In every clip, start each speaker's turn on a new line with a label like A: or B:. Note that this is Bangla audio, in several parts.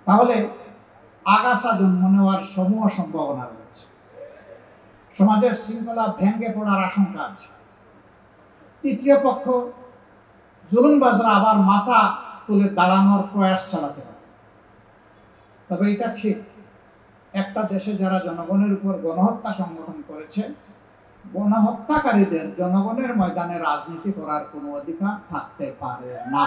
A: তাহলে আগাছা জন্ম নেওয়ার সমূহ সম্ভাবনা রয়েছে, সমাজের শৃঙ্খলা ভেঙে পড়ার আশঙ্কা আছে। তৃতীয় পক্ষ জুলুমবাজরা আবার মাথা তুলে দাঁড়ানোর প্রয়াস চালাতে হবে। তবে এটা ঠিক, একটা দেশে যারা জনগণের উপর গণহত্যা সংগঠন করেছে, গণহত্যাকারীদের জনগণের ময়দানে রাজনীতি করার কোনো অধিকার থাকতে পারে না।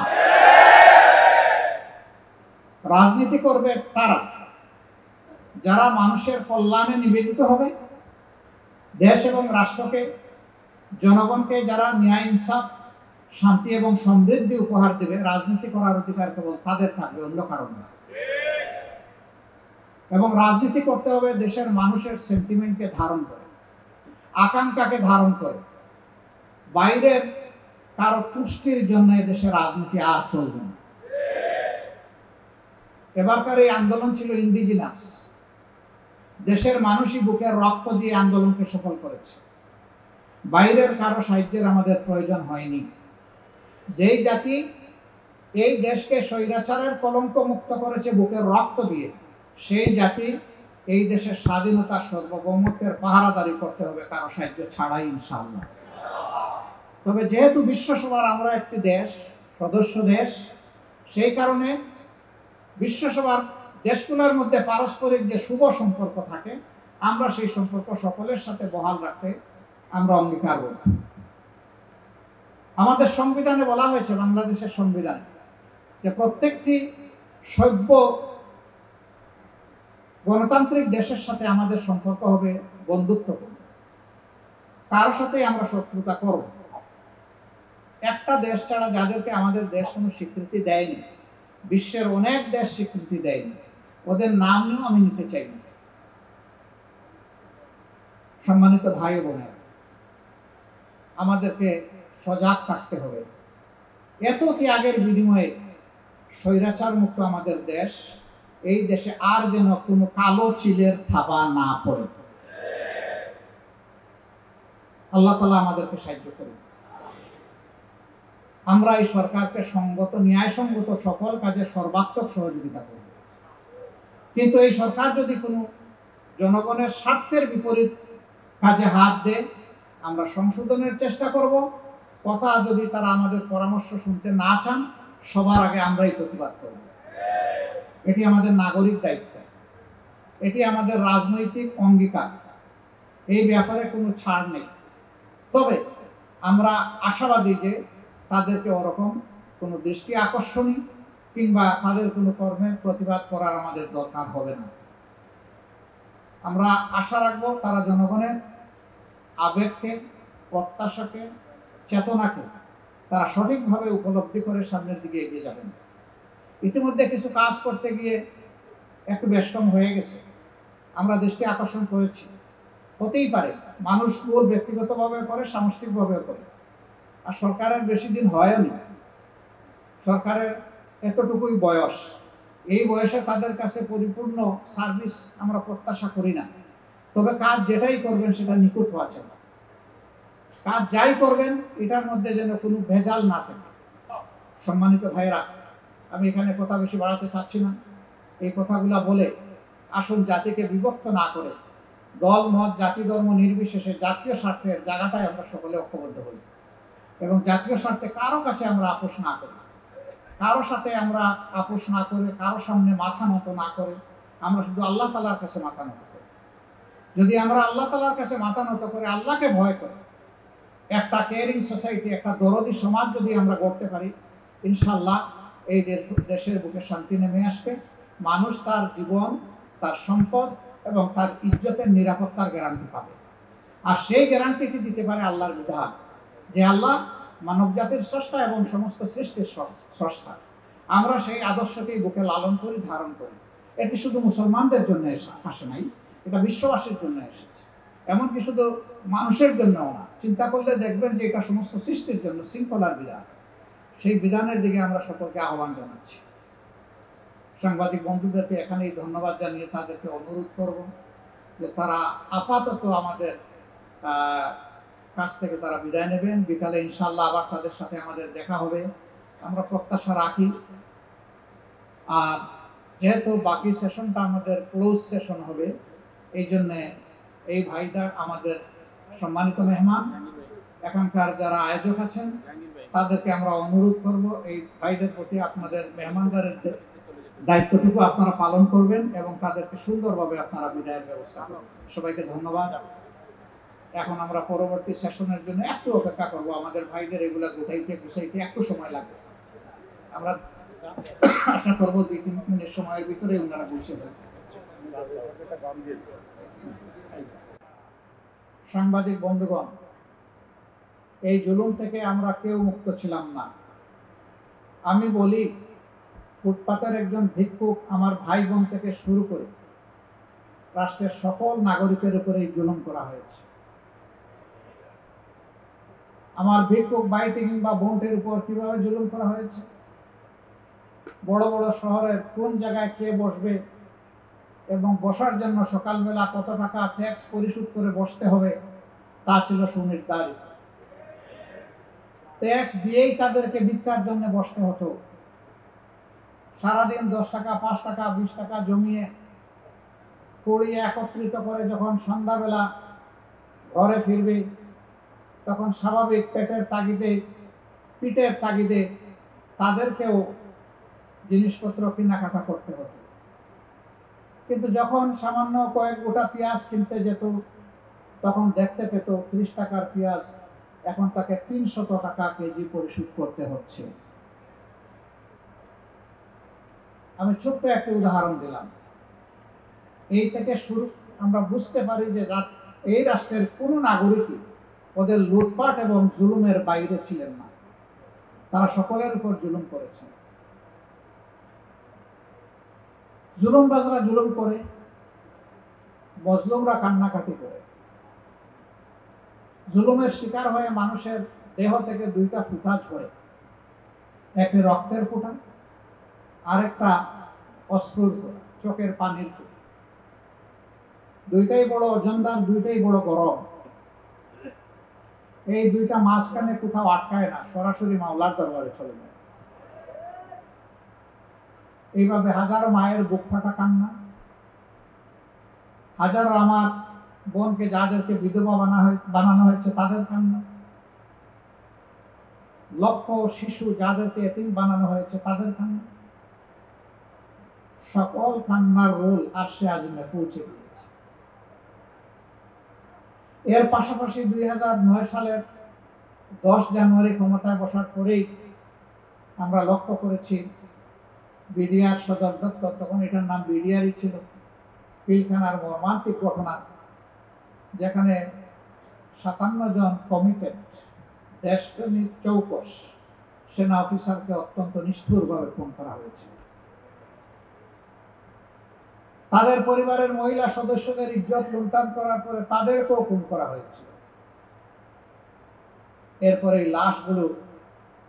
A: রাজনীতি করবে তারা যারা মানুষের কল্যাণে নিবেদিত হবে, দেশ এবং রাষ্ট্রকে, জনগণকে যারা ন্যায়, ইনসাফ, শান্তি এবং সমৃদ্ধি উপহার দেবে। রাজনীতি করার অধিকার কেবল তাদের থাকবে, অন্য কারণ না। এবং রাজনীতি করতে হবে দেশের মানুষের সেন্টিমেন্টকে ধারণ করে, আকাঙ্ক্ষাকে ধারণ করে। বাইরের কারো তুষ্টির জন্য দেশে রাজনীতি আর চলবে না। এবারকার এই আন্দোলন ছিল ইন্ডিজিনাস, দেশের মানুষই বুকের রক্ত দিয়ে আন্দোলনকে সফল করেছে। বাইরের কারো সাহায্যের আমাদের প্রয়োজন হয়নি। যেই জাতি এই দেশকে স্বৈরাচারের কলঙ্ক মুক্ত করেছে বুকের রক্ত দিয়ে, সেই জাতি এই দেশের স্বাধীনতা, সার্বভৌমত্বের পাহারাদারি করতে হবে কারো সাহায্য ছাড়াই, ইনশাআল্লাহ। তবে যেহেতু বিশ্বসভার আমরা একটি দেশ, সদস্য দেশ, সেই কারণে বিশ্বসভার দেশগুলোর মধ্যে পারস্পরিক যে শুভ সম্পর্ক থাকে, আমরা সেই সম্পর্ক সকলের সাথে বহাল রাখতে আমরা অঙ্গীকার করব। আমাদের সংবিধানে বলা হয়েছে, বাংলাদেশের সংবিধানে, যে প্রত্যেকটি সভ্য গণতান্ত্রিক দেশের সাথে আমাদের সম্পর্ক হবে বন্ধুত্বপূর্ণ, কারোর সাথে আমরা শত্রুতা করব। একটা দেশ ছাড়া যাদেরকে আমাদের দেশ কোনো স্বীকৃতি দেয়নি, বিশ্বের অনেক দেশ স্বীকৃতি দেয়নি, ওদের নাম নিয়েও আমি নিতে চাই না। সম্মানিত ভাই বোনেরা, আমাদেরকে সজাগ থাকতে হবে। এত ত্যাগের বিনিময়ে স্বৈরাচার মুক্ত আমাদের দেশ, এই দেশে আর যেন কোনো কালো চিলের থাবা না পড়ে। আল্লাহ তাআলা আমাদেরকে সাহায্য করুন। আমরা এই সরকারকে সঙ্গত, ন্যায়সঙ্গত সকল কাজে সর্বাত্মক সহযোগিতা করব। কিন্তু এই সরকার যদি কোনো জনগণের স্বার্থের বিপরীত কাজে হাত দেয়, আমরা সংশোধনের চেষ্টা করব। কথা যদি তারা আমাদের পরামর্শ শুনতে না চান, সবার আগে আমরাই প্রতিবাদ করব। এটি আমাদের নাগরিক দায়িত্ব, এটি আমাদের রাজনৈতিক অঙ্গীকার। এই ব্যাপারে কোনো ছাড় নেই। তবে আমরা আশাবাদী যে তাদেরকে ওরকম কোনো দৃষ্টি আকর্ষণী কিংবা তাদের কোনো কর্মের প্রতিবাদ করার আমাদের দরকার হবে না। আমরা আশা রাখবো তারা জনগণের আবেগকে, প্রত্যাশাকে, চেতনাকে তারা সঠিকভাবে উপলব্ধি করে সামনের দিকে এগিয়ে যাবেন। ইতিমধ্যে কিছু কাজ করতে গিয়ে একটু ব্যস্তম হয়ে গেছে, আমরা দৃষ্টি আকর্ষণ করেছি। হতেই পারে, মানুষ মূল ব্যক্তিগতভাবে করে, সামষ্টিকভাবেও করে। আর সরকারের বেশি দিন হয়নি, সরকারের এতটুকুই বয়স। এই বয়সে তাদের কাছে পরিপূর্ণ সার্ভিস আমরা প্রত্যাশা করি না। তবে কাজ যেটাই করবেন সেটা নিখুঁত হওয়া চাই। কাজ যাই করবেন এটার মধ্যে যেন কোনো ভেজাল না থাকে। সম্মানিত ভাইরা, আমি এখানে কথা বেশি বাড়াতে চাচ্ছি না। এই কথাগুলা বলে আসুন জাতিকে বিভক্ত না করে দল, মত, জাতি, ধর্ম নির্বিশেষে জাতীয় স্বার্থের জায়গাটায় আমরা সকলে ঐক্যবদ্ধ হই এবং জাতীয় স্বার্থে কারো কাছে আমরা আপোষ না করি, কারো সাথে আমরা আপোষ না করে, কারো সামনে মাথা নত না করে আমরা শুধু আল্লাহ তাআলার কাছে মাথা নত করি। যদি আমরা আল্লাহ তাআলার কাছে মাথা নত করে আল্লাহকে ভয় করি, একটা কেয়ারিং সোসাইটি, একটা দরদি সমাজ যদি আমরা গড়তে পারি, ইনশাআল্লাহ এই দেশের বুকে শান্তি নেমে আসবে। মানুষ তার জীবন, তার সম্পদ এবং তার ইজ্জতের নিরাপত্তার গ্যারান্টি পাবে। আর সেই গ্যারান্টিটি দিতে পারে আল্লাহর বিধান, যে আল্লাহ মানব জাতির স্রষ্টা এবং সমস্ত সৃষ্টির স্রষ্টা। আমরা সেই আদর্শকেই বুকে লালন করি, ধারণ করি। এটি শুধু মুসলমানদের জন্য আসে নাই, এটা বিশ্ববাসীর জন্য এসেছে। এমনকি শুধু মানুষের জন্যও না, চিন্তা করলে দেখবেন যে এটা সমস্ত সৃষ্টির জন্য শৃঙ্খলার বিধান। সেই বিধানের দিকে আমরা সকলকে আহ্বান জানাচ্ছি। সাংবাদিক বন্ধুদেরকে এখানেই ধন্যবাদ জানিয়ে তাদেরকে অনুরোধ করব যে তারা আপাতত আমাদের কাছ থেকে তারা বিদায় নেবেন। বিকালে ইনশাআল্লাহ আবার তাদের সাথে আমাদের দেখা হবে, আমরা প্রত্যাশা রাখি। আর যেহেতু বাকি সেশনটা আমাদের ক্লোজ সেশন হবে, এই জন্যে এই ভাইটা আমাদের সম্মানিত মেহমান, এখানকার যারা আয়োজক আছেন তাদেরকে আমরা অনুরোধ করব এই ভাইদের প্রতি আপনাদের মেহমানদারের দায়িত্বটুকু আপনারা পালন করবেন এবং তাদেরকে সুন্দরভাবে আপনারা বিদায়ের ব্যবস্থা করবেন। সবাইকে ধন্যবাদ। এখন আমরা পরবর্তী সেশনের জন্য একটু অপেক্ষা করব, আমাদের ভাইদের এগুলা গুছাইতে একটু সময় লাগবে। আমরা আশা করবো 2-3 মিনিট সময়ের ভিতরে ওনারা গুছিয়ে দেবেন। সাংবাদিক বন্ধুগণ, এই জুলুম থেকে আমরা কেউ মুক্ত ছিলাম না। আমি বলি, ফুটপাতের একজন ভিক্ষুক আমার ভাই বোন থেকে শুরু করে রাষ্ট্রের সকল নাগরিকের উপরে এই জুলুম করা হয়েছে। আমার ভিক্ষুক ভাইটি কিংবা বোনটির উপর কিভাবে জুলুম করা হয়েছে, বড় বড় শহরের কোন জায়গায় কে বসবে এবং বসার জন্য সকালবেলা কত টাকা ট্যাক্স পরিশোধ করে বসতে হবে তা ছিল সুনির্ধারিত। ট্যাক্স দিয়েই তাদেরকে ভিক্ষার জন্য বসতে হতো। সারাদিন 10 টাকা, 5 টাকা, 20 টাকা জমিয়ে কুড়িয়ে একত্রিত করে যখন সন্ধ্যাবেলা ঘরে ফিরবে, তখন স্বাভাবিক পেটের তাগিদে, পিঠের তাগিদে তাদেরকেও জিনিসপত্র কেনাকাটা করতে হতো। কিন্তু যখন সামান্য কয়েক গোটা পেঁয়াজ কিনতে যেত, তখন দেখতে পেত 30 টাকার পেঁয়াজ এখন তাকে 300 টাকা কেজি পরিশোধ করতে হচ্ছে। আমি ছোট্ট একটা উদাহরণ দিলাম। এই থেকে শুরু আমরা বুঝতে পারি যে এই রাষ্ট্রের কোনো নাগরিকই ওদের লুটপাট এবং জুলুমের বাইরে ছিলেন না। তারা সকলের উপর জুলুম করেছে। জুলুমবাজরা জুলুম করে, মজলুমরা কান্নাকাটি করে। জুলুমের শিকার হয়ে মানুষের দেহ থেকে 2টা ফুটা ঝরে, একটি রক্তের ফোঁটা, আরেকটা অশ্রুর ফোঁটা, চোখের পানির ফোঁটা। 2টাই বড় ওজনদার, 2টাই বড় গরম। এই 2টা মাঝখানে কোথাও আটকায় না, সরাসরি মাওলার দরবারে চলে যায়। এইভাবে হাজারো মায়ের বুক ফাটা কান্না, হাজারো আমার বোনকে যাদেরকে বিধবা বানানো হয়েছে তাদের কান্না, লক্ষ শিশু যাদেরকে এতিম বানানো হয়েছে তাদের কান্না, সকল কান্নার রোল আরশে আজিমে পৌঁছে দিয়েছে। এর পাশাপাশি 2009 সালের 10 জানুয়ারি ক্ষমতায় বসার পরেই আমরা লক্ষ্য করেছি বিডিআর সদর দপ্তর, তখন এটার নাম বিডিআরই ছিল, পিলখানার মর্মান্তিক ঘটনা, যেখানে 57 জন কমিটেড দেশপ্রেমিক চৌকস সেনা অফিসারকে অত্যন্ত নিষ্ঠুরভাবে খুন করা হয়েছে। তাদের পরিবারের মহিলা সদস্যদের ইজ্জত লুণ্ঠন করার পরে তাদেরকেও খুন করা হয়েছিল। এরপরে এই লাশগুলো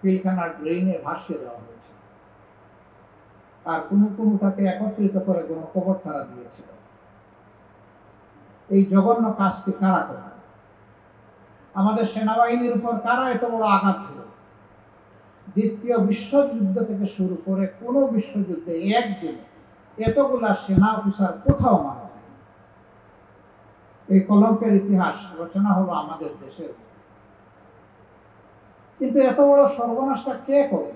A: পিলখানার ড্রেইনে ভাসিয়ে দেওয়া হয়েছে, আর কোনোটাকে একত্রিত করে গণকবর তারা দিয়েছিল। এই জঘন্য কাজটি কারা করে? আমাদের সেনাবাহিনীর উপর কারা এত বড় আঘাত দিল? দ্বিতীয় বিশ্বযুদ্ধ থেকে শুরু করে কোন বিশ্বযুদ্ধে একদিনে এতগুলা সেনা অফিসার কোথাও মারা যায়। এই কলঙ্কের ইতিহাস রচনা হলো আমাদের দেশের। কিন্তু এত বড় সর্বনাশটা কে করে?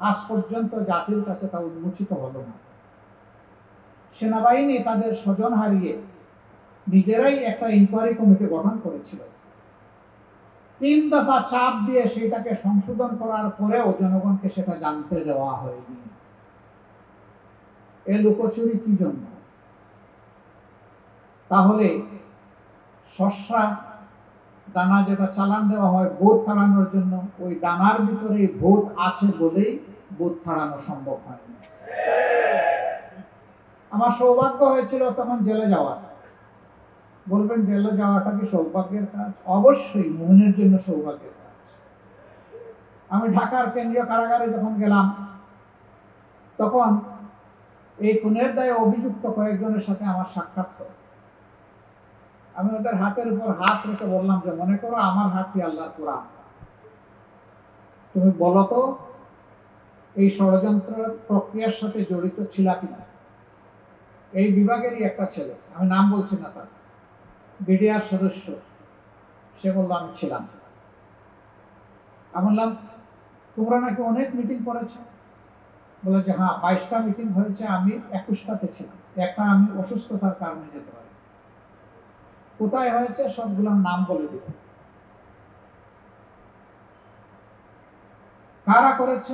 A: আজ পর্যন্ত জাতির কাছে তা উন্মোচিত হলো না। সেনাবাহিনী তাদের স্বজন হারিয়ে নিজেরাই একটা ইনকোয়ারি কমিটি গঠন করেছিল। 3 দফা চাপ দিয়ে সেটাকে সংশোধন করার পরেও জনগণকে সেটা জানতে দেওয়া হয়নি। এ লুকোচুরি কি জন্য? তাহলে শস্যা দানা যেটা চালান দেওয়া হয় ভূত তাড়ানোর জন্য, ওই দানার ভিতরে ভূত আছে বলেই ভূত তাড়ানো সম্ভব হয়নি। আমার সৌভাগ্য হয়েছিল তখন জেলে যাওয়ার। বলবেন জেলে যাওয়াটা কি সৌভাগ্যের কাজ? অবশ্যই মুমিনের জন্য সৌভাগ্যের কাজ। আমি ঢাকার কেন্দ্রীয় কারাগারে যখন গেলাম, তখন এই খুনের দায়ে অভিযুক্ত কয়েকজনের সাথে আমার সাক্ষাৎ হয়। আমি ওদের হাতের উপর হাত রেখে বললাম যে, মনে করো আমার হাতটি আল্লাহর কোরআন, তুমি বলো তো এই ষড়যন্ত্র প্রক্রিয়ার সাথে জড়িত ছিল কিনা। এই বিভাগেরই একটা ছেলে, আমি নাম বলছি না, তার বিডিআর সদস্য, সে বলল আমি ছিলাম। আমি বললাম তোমরা নাকি অনেক মিটিং করেছো? বলে যে হ্যাঁ, 22টা মিটিং হয়েছে, আমি 21টাতে ছিলাম, একটা আমি অসুস্থতার কারণে যেতে পারি। কোথায় হয়েছে সবগুলোর নাম বলে দিব, কারা করেছে।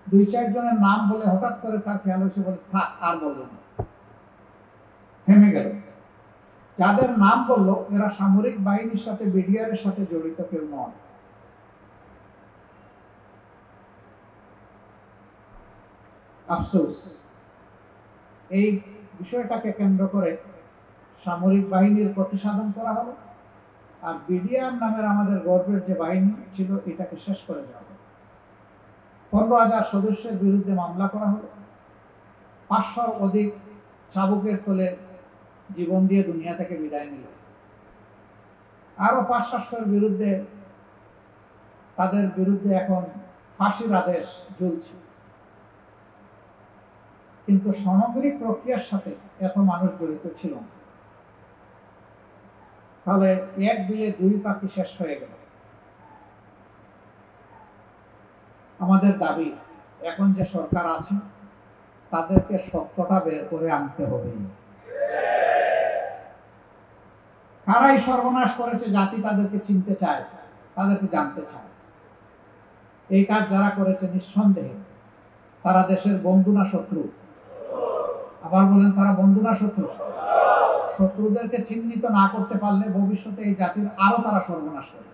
A: 2-4 জনের নাম বলে হঠাৎ করে তার খেয়াল হয়েছে, বলে থাক আর বলবো না, থেমে গেল। যাদের নাম বললো এরা সামরিক বাহিনীর সাথে, বিডিআর এর সাথে জড়িত কেউ নয়। আফসোস, এই বিষয়টাকে কেন্দ্র করে সামরিক বাহিনীর প্রতিসাধন করা হলো, আর বিডিআর নামের আমাদের গর্বের যে বাহিনী ছিল এটাকে শেষ করে দেওয়া হলো। 15,000 সদস্যের বিরুদ্ধে মামলা করা হলো, 500-র অধিক চাবুকের তলে জীবন দিয়ে দুনিয়া থেকে বিদায় নিল। আরো 500-700-এর বিরুদ্ধে, তাদের বিরুদ্ধে এখন ফাঁসির আদেশ ঝুলছে। কিন্তু সামগ্রিক প্রক্রিয়ার সাথে এত মানুষ জড়িত ছিল না। তাহলে এক বিলে 2 পাখি শেষ হয়ে গেল। আমাদের দাবি, এখন যে সরকার আছে তাদেরকে সত্যটা বের করে আনতে হবে। কারাই সর্বনাশ করেছে জাতি তাদেরকে চিনতে চায়, তাদেরকে জানতে চায়। এই কাজ যারা করেছে নিঃসন্দেহে তারা দেশের বন্ধু না শত্রু? আবার বলেন, তারা বন্ধু না শত্রু? শত্রুদেরকে চিহ্নিত না করতে পারলে ভবিষ্যতে এই জাতির আরো তারা সর্বনাশ করবে।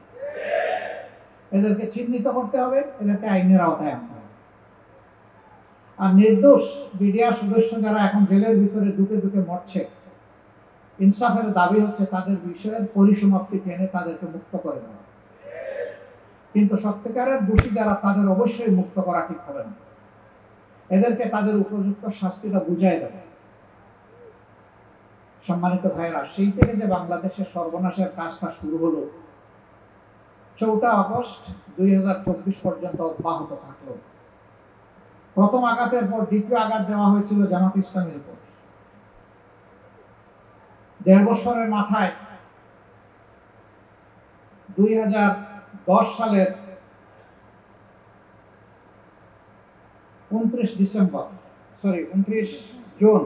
A: এদেরকে চিহ্নিত করতে হবে, এদেরকে আইনের আওতায় আনতে হবে। আর নির্দোষ বিডিআর সদস্য যারা এখন জেলের ভিতরে দুকে দুকে মরছে, ইনসাফের দাবি হচ্ছে তাদের বিষয়ের পরিসমাপ্তি টেনে তাদেরকে মুক্ত করে দেওয়া। কিন্তু সত্যিকারের দোষী যারা, তাদের অবশ্যই মুক্ত করা ঠিক হবে না। এদেরকে তাদের উপযুক্ত শাস্তিটা বুঝাই দেবে। সম্মানিত ভাইরা, সেই থেকে যে বাংলাদেশের সর্বনাশের কাজটা শুরু হলো 4 আগস্ট 2024 পর্যন্ত অব্যাহত থাকলো। প্রথম আঘাতের পর দ্বিতীয় আঘাত দেওয়া হয়েছিল জামাত ইসলামের উপর। 1.5 বছরের মাথায় 2010 সালের 29 জুন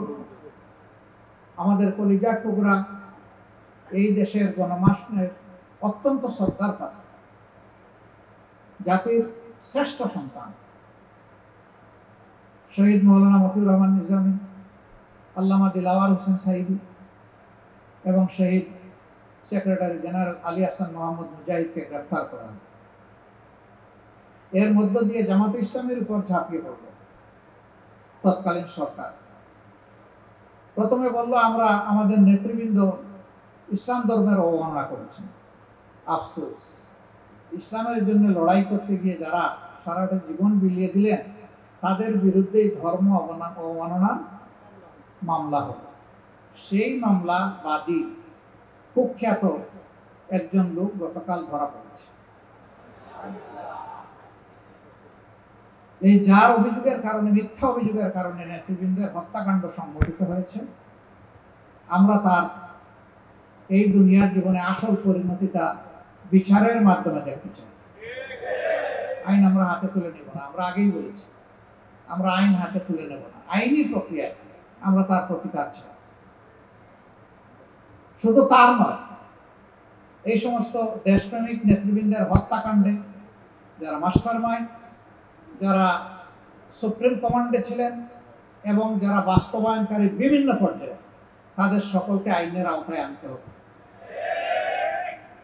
A: আমাদের কলিজার টুকরা, এই দেশের গণমানুষের অত্যন্ত শ্রদ্ধার পাত্র, জাতির শ্রেষ্ঠ সন্তান শহীদ মৌলানা মতিউর রহমান নিজামী, আল্লামা দিলাওয়ার হোসেন সাইদি এবং শহীদ সেক্রেটারি জেনারেল আলী হাসান মোহাম্মদ মুজাহিদকে গ্রেফতার করা হয়। এর মধ্য দিয়ে জামাত ইসলামের উপর ঝাঁপিয়ে পড়ল তৎকালীন সরকার। প্রথমে বলল আমরা আমাদের নেতৃবৃন্দ ইসলাম ধর্মের অবমাননা করেছেন। আফসোস, ইসলামের জন্য লড়াই করতে গিয়ে যারা সারাটা জীবন বিলিয়ে দিলেন তাদের বিরুদ্ধেই ধর্ম অবমাননার মামলা হল। সেই মামলা বাদী কুখ্যাত একজন লোক গতকাল ধরা পড়েছে। এই যার অভিযোগের কারণে, মিথ্যা অভিযোগের কারণে নেতৃবৃন্দের হত্যাকাণ্ড সংঘটিত হয়েছে, আমরা তার এই দুনিয়ার জীবনে আসল পরিণতিটা বিচারের মাধ্যমে দেখতে চাই। আইন আমরা হাতে তুলে নেব না, আমরা আগেই বলেছি আমরা আইন হাতে তুলে নেব না। আইনি প্রক্রিয়ায় আমরা তার প্রতিকার চাই। শুধু তার নয়, এই সমস্ত দেশপ্রেমিক নেতৃবৃন্দের হত্যাকাণ্ডে যারা মাস্টার মাইন্ড, যারা সুপ্রিম কমান্ডে ছিলেন এবং যারা বাস্তবায়নকারী বিভিন্ন পর্যায়ে, তাদের সকলকে আইনের আওতায় আনতে হবে।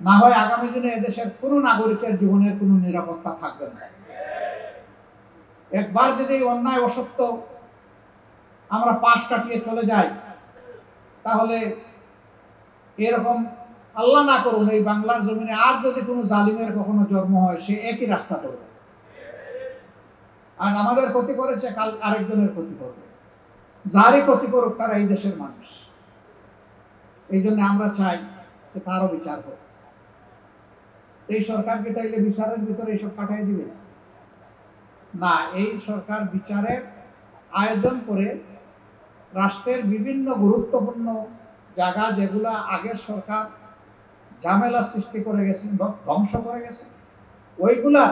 A: না হয় আগামী দিনে এদেশের কোনো নাগরিকের জীবনের কোনো নিরাপত্তা থাকবে না। একবার যদি অন্যায় অসত্য আমরা পাশ কাটিয়ে চলে যাই, তাহলে এরকম আল্লাহ না করুন এই বাংলার জমিনে আর যদি কোনো জালিমের কখনো জন্ম হয়, সে একই রাস্তা করবে। আজ আমাদের ক্ষতি করেছে, কাল আরেকজনের ক্ষতি করবে। যারই ক্ষতি করুক তারা এই দেশের মানুষ। এই জন্য আমরা চাই যে তারও বিচার হোক। এই সরকারকে তাইলে বিচারের ভিতরে এইসব পাঠিয়ে দিবে? না, এই সরকার বিচারের আয়োজন করে রাষ্ট্রের বিভিন্ন গুরুত্বপূর্ণ জায়গা যেগুলা আগের সরকার ঝামেলা সৃষ্টি করে গেছে, ধ্বংস করে গেছে, ওইগুলা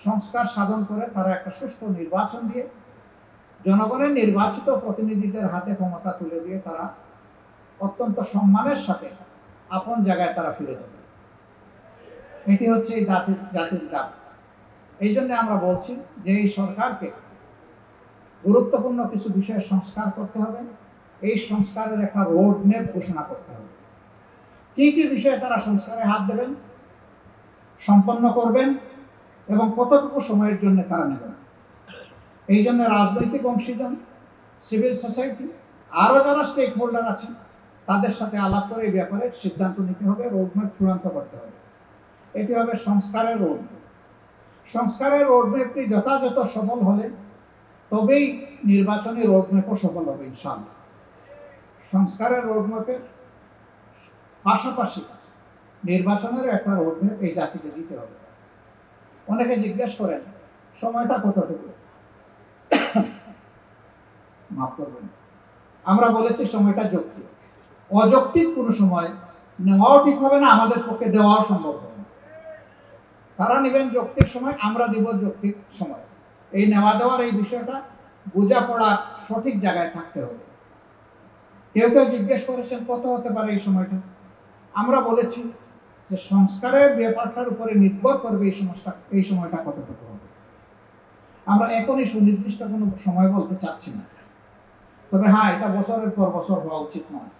A: সংস্কার সাধন করে তারা একটা সুষ্ঠু নির্বাচন দিয়ে জনগণের নির্বাচিত প্রতিনিধিদের হাতে ক্ষমতা তুলে দিয়ে তারা অত্যন্ত সম্মানের সাথে আপন জায়গায় তারা ফিরে যাবে। এটি হচ্ছে এই জাতির দাবি। এই জন্য আমরা বলছি যে এই সরকারকে গুরুত্বপূর্ণ কিছু বিষয়ে সংস্কার করতে হবে। এই সংস্কারের একটা রোড ম্যাপ ঘোষণা করতে হবে। কি কি বিষয়ে তারা সংস্কারে হাত দেবেন, সম্পন্ন করবেন এবং কতটুকু সময়ের জন্য তারা নেবেন। এই জন্য রাজনৈতিক অংশীজন, সিভিল সোসাইটি, আরও যারা স্টেক হোল্ডার আছেন তাদের সাথে আলাপ করে এই ব্যাপারে সিদ্ধান্ত নিতে হবে, রোডম্যাপ চূড়ান্ত করতে হবে। এটি হবে সংস্কারের রোডম্যাপ। সংস্কারের রোডম্যাপটি যথাযথ সফল হলে তবেই নির্বাচনী রোডম্যাপও সফল হবে ইনশাআল্লাহ। সংস্কারের রোডম্যাপের পাশাপাশি নির্বাচনের একটা রোডম্যাপ এই জাতিকে দিতে হবে। অনেকে জিজ্ঞেস করেন সময়টা কতটুকু, মাফ করবেন, আমরা বলেছি সময়টা যৌক্তিক। অযৌক্তিক কোনো সময় নেওয়াও ঠিক হবে না, আমাদের পক্ষে দেওয়াও সম্ভব হবে না। তারা নেবেন যৌক্তিক সময়, আমরা দিব যৌক্তিক সময়। এই নেওয়া দেওয়ার এই বিষয়টা বোঝাপড়া সঠিক জায়গায় থাকতে হবে। কেউ কেউ জিজ্ঞেস করেছেন কত হতে পারে এই সময়টা। আমরা বলেছি যে সংস্কারের ব্যাপারটার উপরে নির্ভর করবে এই সময়টা কতটুকু হবে। আমরা এখনই সুনির্দিষ্ট কোনো সময় বলতে চাচ্ছি না, তবে হ্যাঁ, এটা বছরের পর বছর হওয়া উচিত নয়।